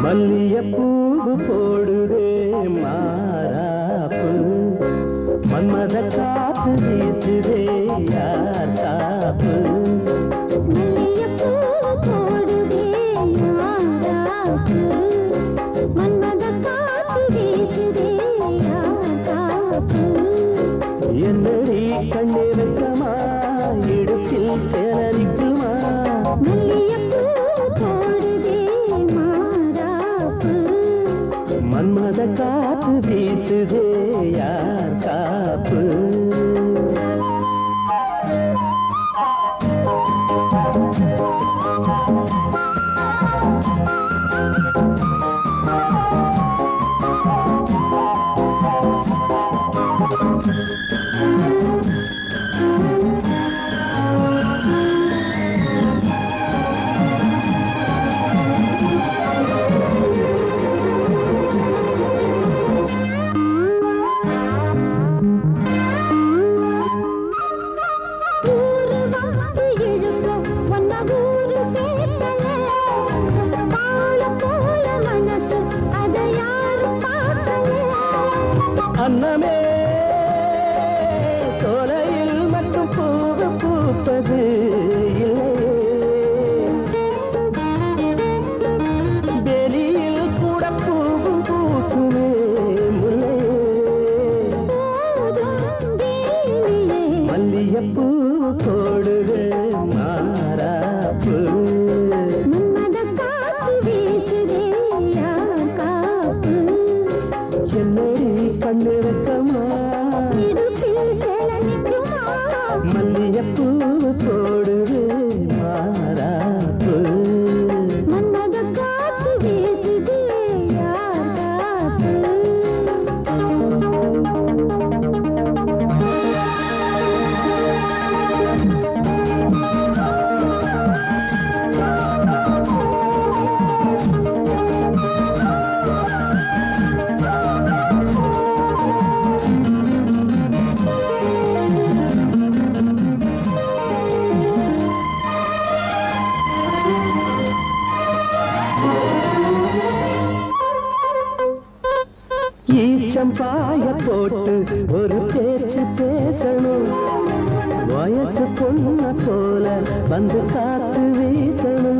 மல்லியப்பூவு போடுதே மாறாப்பு மன்மத காத்து வீசுதே யார் காப்பு மல்லியப்பூவு போடுதே மாறாப்பு மன்மத காத்து வீசுதே யார் காப்பு என்னடி கண்ணிருக்கமா இடுப்பில் சேரரிக்குமா மன்மத காத்து வீசுதே யார் காப்பு அன்னமே சோலையில் மட்டும் பூவு பூப்பது வெளியில் கூட பூவும் பூக்குமே முல்லை மல்லியப்பூ போடுது மாறாப்பு கண்ணிருக்கமா மல்லியப்பூ போடுது மாறாப்பு மன்மத காத்து வீசுதே யார் காப்பு ஈச்சம்பாய போட்டு ஒரு பேச்சு பேசணும் வயசு பொண்ண போல வந்து காத்து வீசணும்